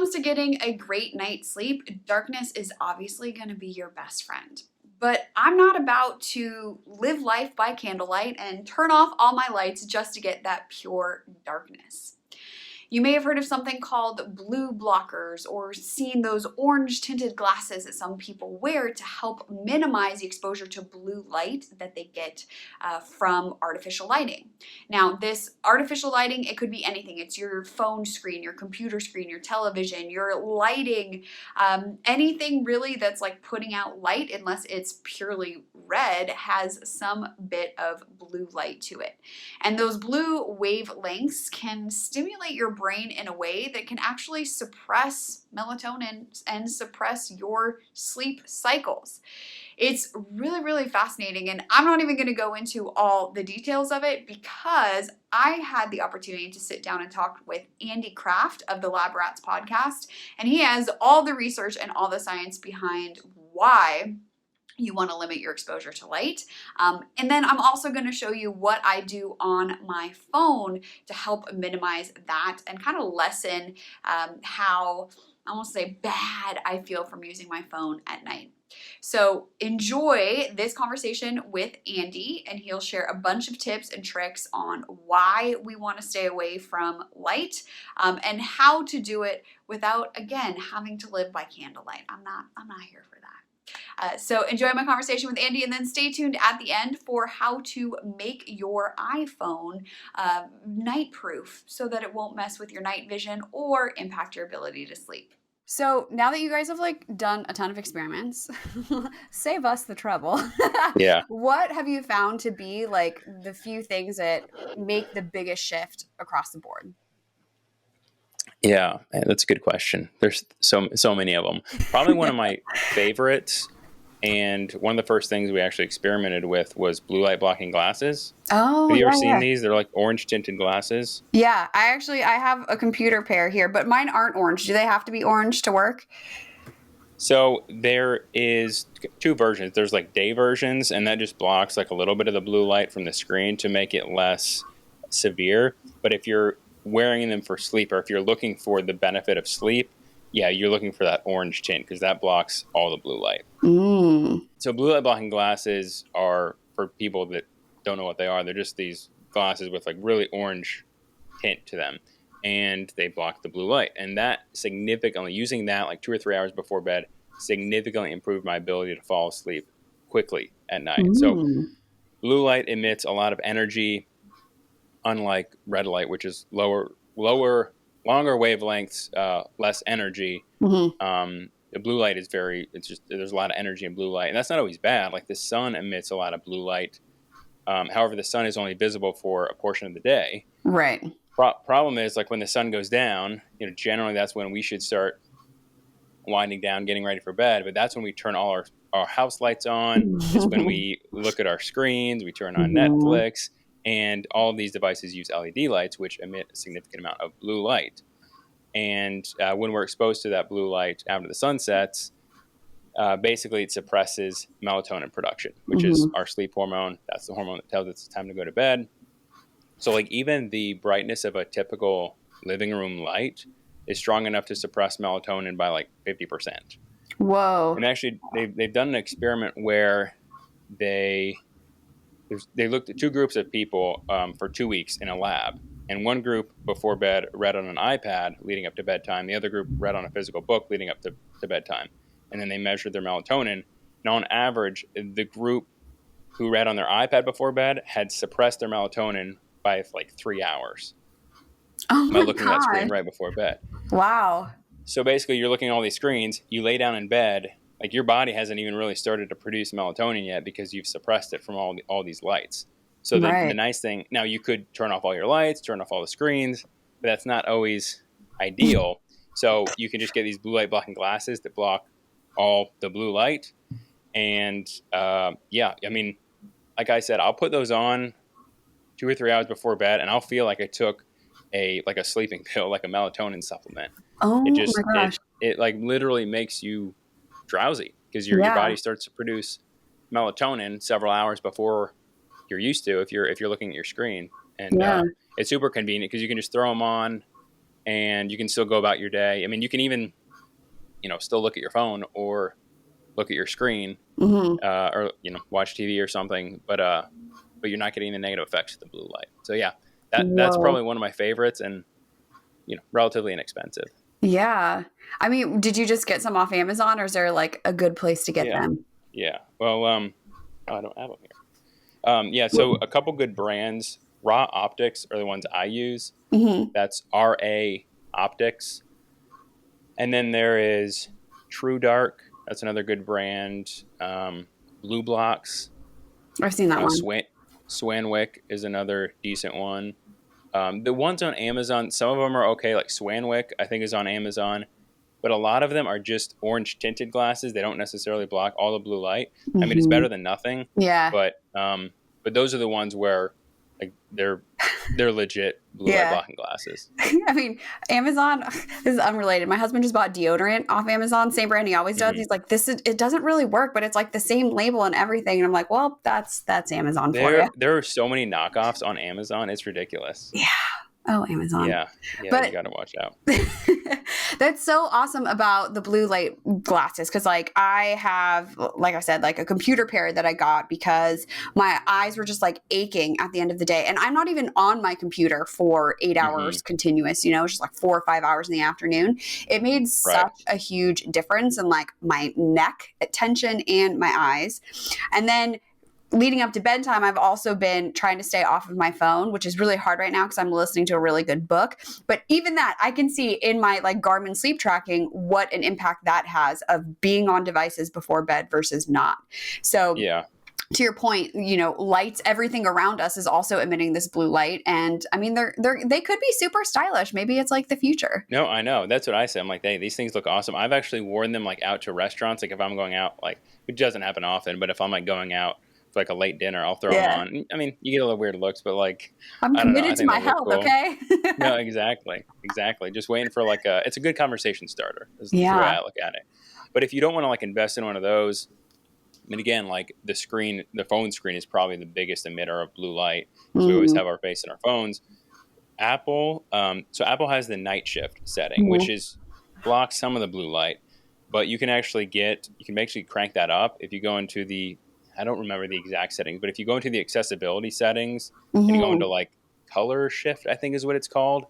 comes to getting a great night's sleep, darkness is obviously going to be your best friend. But I'm not about to live life by candlelight and turn off all my lights just to get that pure darkness. You may have heard of something called blue blockers or seen those orange tinted glasses that some people wear to help minimize the exposure to blue light that they get from artificial lighting. Now, this artificial lighting, it could be anything. It's your phone screen, your computer screen, your television, your lighting, anything really that's like putting out light, unless it's purely red, has some bit of blue light to it. And those blue wavelengths can stimulate your brain in a way that can actually suppress melatonin and suppress your sleep cycles. It's really, really fascinating, and I'm not even going to go into all the details of it because I had the opportunity to sit down and talk with Andy Krafft of the Lab Rats podcast, and he has all the research and all the science behind why you want to limit your exposure to light. And then I'm also going to show you what I do on my phone to help minimize that and kind of lessen how, I won't say bad, I feel from using my phone at night. So enjoy this conversation with Andy, and he'll share a bunch of tips and tricks on why we want to stay away from light and how to do it without, again, having to live by candlelight. I'm not here for that. So enjoy my conversation with Andy, and then stay tuned at the end for how to make your iPhone night proof so that it won't mess with your night vision or impact your ability to sleep. So now that you guys have like done a ton of experiments, save us the trouble. Yeah. What have you found to be like the few things that make the biggest shift across the board? Yeah, that's a good question. There's so many of them. Probably one of my favorites, and one of the first things we actually experimented with, was blue light blocking glasses. Oh, have you ever seen these? They're like orange tinted glasses. Yeah, I have a computer pair here, but mine aren't orange. Do they have to be orange to work? So there is two versions. There's like day versions, and that just blocks like a little bit of the blue light from the screen to make it less severe. But if you're wearing them for sleep, or if you're looking for the benefit of sleep, yeah, you're looking for that orange tint because that blocks all the blue light. So blue light blocking glasses are for people that don't know what they are. They're just these glasses with like really orange tint to them, and they block the blue light. And that significantly, using that like 2 or 3 hours before bed, significantly improved my ability to fall asleep quickly at night. So blue light emits a lot of energy, unlike red light, which is longer wavelengths, less energy. The blue light is there's a lot of energy in blue light, and that's not always bad. Like the sun emits a lot of blue light. However, the sun is only visible for a portion of the day. Right. Problem is, like when the sun goes down, generally that's when we should start winding down, getting ready for bed. But that's when we turn all our house lights on. It's when we look at our screens, we turn on Netflix, and all of these devices use LED lights, which emit a significant amount of blue light. And when we're exposed to that blue light after the sun sets, basically it suppresses melatonin production, which is our sleep hormone. That's the hormone that tells us it's time to go to bed. So like even the brightness of a typical living room light is strong enough to suppress melatonin by like 50%. Whoa. And actually they've done an experiment where they looked at two groups of people for 2 weeks in a lab. And one group before bed read on an iPad leading up to bedtime. The other group read on a physical book leading up to bedtime. And then they measured their melatonin. And on average, the group who read on their iPad before bed had suppressed their melatonin by like 3 hours by looking at that screen right before bed. Wow. So basically, you're looking at all these screens, you lay down in bed, like your body hasn't even really started to produce melatonin yet because you've suppressed it from all these lights. So the nice thing, now you could turn off all your lights, turn off all the screens, but that's not always ideal. So you can just get these blue light blocking glasses that block all the blue light. And yeah, I mean, like I said, I'll put those on 2 or 3 hours before bed, and I'll feel like I took a sleeping pill, like a melatonin supplement. Oh it just, my gosh. It like literally makes you drowsy because your body starts to produce melatonin several hours before you're used to if you're looking at your screen. And it's super convenient because you can just throw them on and you can still go about your day. I mean, you can even, still look at your phone or look at your screen, Hmm. or watch TV or something, but you're not getting the negative effects of the blue light. So yeah, that's Whoa. probably one of my favorites, and relatively inexpensive. Yeah. I mean, did you just get some off Amazon or is there like a good place to get Yeah, them? yeah. Well, oh, I don't have them here. Yeah, so a couple good brands. Raw Optics are the ones I use. Hmm. That's RA Optics. And then there is True Dark. That's another good brand. Blue Blocks. I've seen that one. Swanwick is another decent one. The ones on Amazon, some of them are okay. Like Swanwick, I think is on Amazon, but a lot of them are just orange tinted glasses. They don't necessarily block all the blue light. I mean, it's Hmm. better than nothing, Yeah. but those are the ones where like they're legit blue light Yeah. blocking glasses. I mean, Amazon, this is unrelated. My husband just bought deodorant off Amazon, same brand he always does. Hmm. He's like, it doesn't really work, but it's like the same label and everything. And I'm like, well, that's Amazon for you. There are so many knockoffs on Amazon. It's ridiculous. Yeah. Oh, Amazon. Yeah, yeah, you But got to watch out. that's so awesome about the blue light glasses because like I have like I said like a computer pair that I got because my eyes were just like aching at the end of the day and I'm not even on my computer for 8 hours Hmm. continuous, it's just like 4 or 5 hours in the afternoon. It made Right. such a huge difference in like my neck tension and my eyes. And then leading up to bedtime, I've also been trying to stay off of my phone, which is really hard right now because I'm listening to a really good book. But even that, I can see in my like Garmin sleep tracking what an impact that has of being on devices before bed versus not. So Yeah. to your point, lights, everything around us is also emitting this blue light. And I mean, they could be super stylish. Maybe it's like the future. No, I know. That's what I said. I'm like, hey, these things look awesome. I've actually worn them like out to restaurants. Like if I'm going out, like it doesn't happen often, but if I'm like going out for like a late dinner, I'll throw them Yeah. on. I mean, you get a little weird looks, but like, I'm I don't know. I committed to think my they look health. cool. Okay. No, exactly. Exactly. Just waiting for like it's a good conversation starter is the way Yeah. I look at it. But if you don't want to like invest in one of those, I mean, again, like the phone screen is probably the biggest emitter of blue light because we always Mm-hmm. have our face in our phones. So Apple has the night shift setting, which Mm-hmm. is blocks some of the blue light, but you can actually crank that up if you go into I don't remember the exact settings, but if you go into the accessibility settings and you go Mm-hmm. into like color shift, I think is what it's called,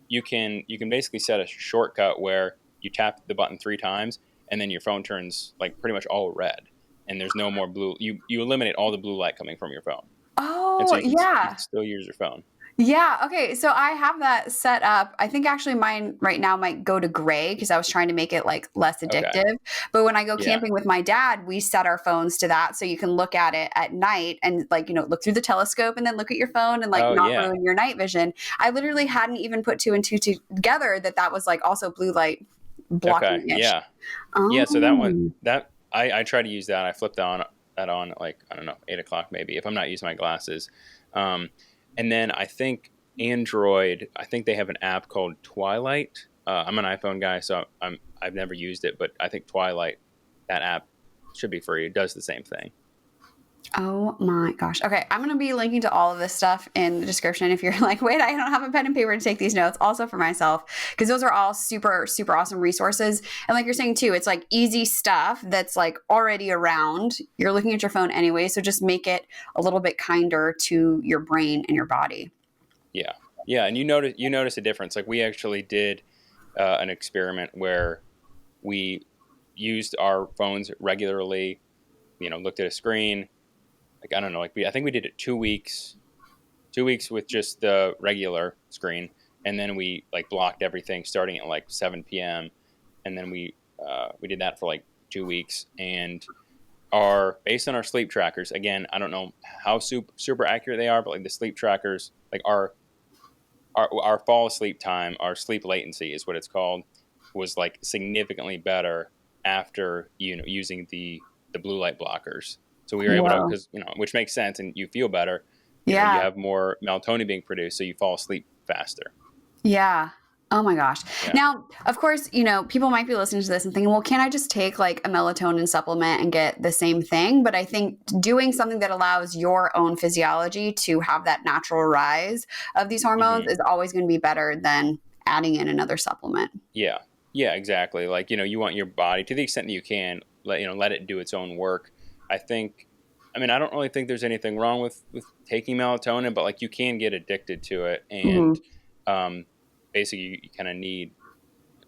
you can basically set a shortcut where you tap the button 3 times and then your phone turns like pretty much all red and there's no more blue. You eliminate all the blue light coming from your phone, and so Oh, you can yeah. still use your phone. Yeah. Okay. So I have that set up. I think actually mine right now might go to gray because I was trying to make it like less Okay. addictive. But when I go Yeah. camping with my dad, we set our phones to that so you can look at it at night and like, look through the telescope and then look at your phone and like Oh not yeah. ruin your night vision. I literally hadn't even put two and two together that was like also blue light Okay. blocking ish. Yeah. Yeah. So that one Oh. that I try to use that. I flip that on at like I don't know 8 o'clock maybe if I'm not using my glasses. Um, and then I think Android. I think they have an app called Twilight. I'm an iPhone guy, so I've never used it, but I think Twilight, that app should be free. It does the same thing. Oh my gosh. Okay. I'm going to be linking to all of this stuff in the description. If you're like, wait, I don't have a pen and paper to take these notes, also for myself, because those are all super, super awesome resources. And like you're saying too, it's like easy stuff that's like already around. You're looking at your phone anyway. So just make it a little bit kinder to your brain and your body. Yeah. Yeah. And you notice a difference. Like we actually did an experiment where we used our phones regularly. Looked at a screen. Like I don't know. I think we did it 2 weeks. 2 weeks with just the regular screen, and then we like blocked everything starting at like 7 p.m. And then we did that for like 2 weeks, and based on our sleep trackers. Again, I don't know how super accurate they are, but like the sleep trackers, like our fall asleep time, our sleep latency is what it's called, was like significantly better after using the blue light blockers. So we were able to, Whoa. because which makes sense, and you feel better. You Yeah. have more melatonin being produced, so you fall asleep faster. Yeah. Oh my gosh. Yeah. Now, of course, people might be listening to this and thinking, well, can I just take like a melatonin supplement and get the same thing? But I think doing something that allows your own physiology to have that natural rise of these hormones Hmm. is always going to be better than adding in another supplement. Yeah. Yeah, exactly. Like, you want your body, to the extent that you can, let it do its own work. I don't really think there's anything wrong with taking melatonin, but like you can get addicted to it, and Mm-hmm. um, basically you kind of need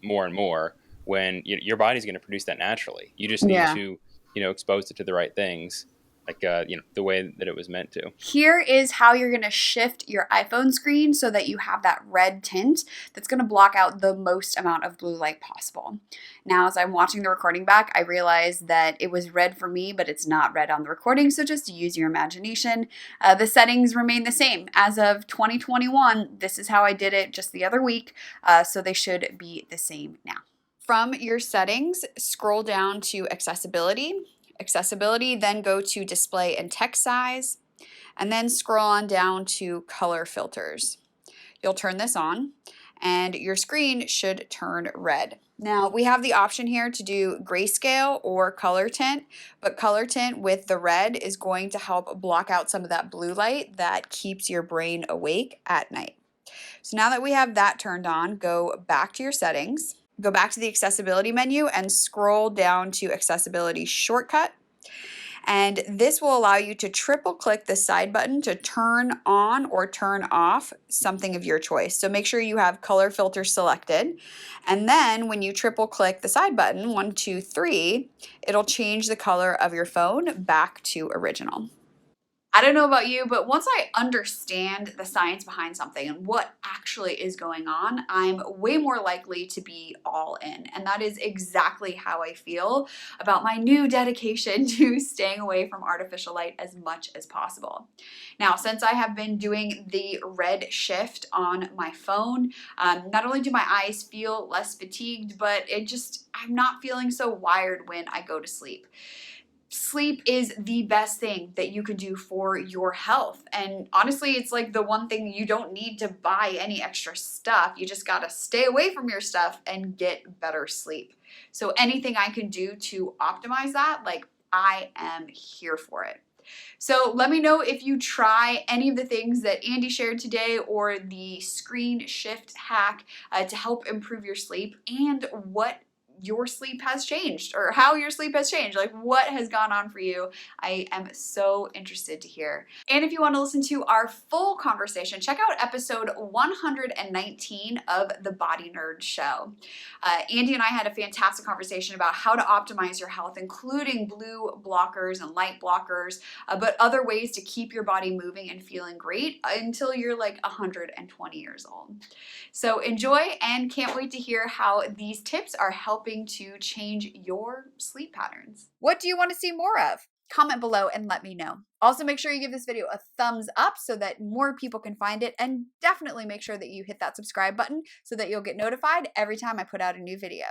more and more when your body's going to produce that naturally. You just need Yeah. to, expose it to the right things, like the way that it was meant to. Here is how you're going to shift your iPhone screen so that you have that red tint that's going to block out the most amount of blue light possible. Now, as I'm watching the recording back, I realized that it was red for me, but it's not red on the recording, so just use your imagination. The settings remain the same. As of 2021, this is how I did it just the other week, so they should be the same now. From your settings, scroll down to accessibility. Accessibility, then go to display and text size, and then scroll on down to color filters. You'll turn this on, and your screen should turn red. Now, we have the option here to do grayscale or color tint, but color tint with the red is going to help block out some of that blue light that keeps your brain awake at night. So now that we have that turned on, go back to your settings. Go back to the accessibility menu and scroll down to accessibility shortcut. And this will allow you to triple click the side button to turn on or turn off something of your choice. So make sure you have color filter selected. And then when you triple click the side button, 1, 2, 3, it'll change the color of your phone back to original. I don't know about you, but once I understand the science behind something and what actually is going on, I'm way more likely to be all in. And that is exactly how I feel about my new dedication to staying away from artificial light as much as possible. Now, since I have been doing the red shift on my phone, not only do my eyes feel less fatigued, but I'm not feeling so wired when I go to sleep. Sleep is the best thing that you could do for your health. And honestly, it's like the one thing you don't need to buy any extra stuff. You just got to stay away from your stuff and get better sleep. So anything I can do to optimize that, like I am here for it. So let me know if you try any of the things that Andy shared today or the screen shift hack to help improve your sleep, and what your sleep has changed or how your sleep has changed. Like, what has gone on for you? I am so interested to hear. And if you want to listen to our full conversation, check out episode 119 of the Body Nerd Show. Andy and I had a fantastic conversation about how to optimize your health, including blue blockers and light blockers, but other ways to keep your body moving and feeling great until you're like 120 years old. So enjoy, and can't wait to hear how these tips are helping to change your sleep patterns. What do you want to see more of? Comment below and let me know. Also, make sure you give this video a thumbs up so that more people can find it, and definitely make sure that you hit that subscribe button so that you'll get notified every time I put out a new video.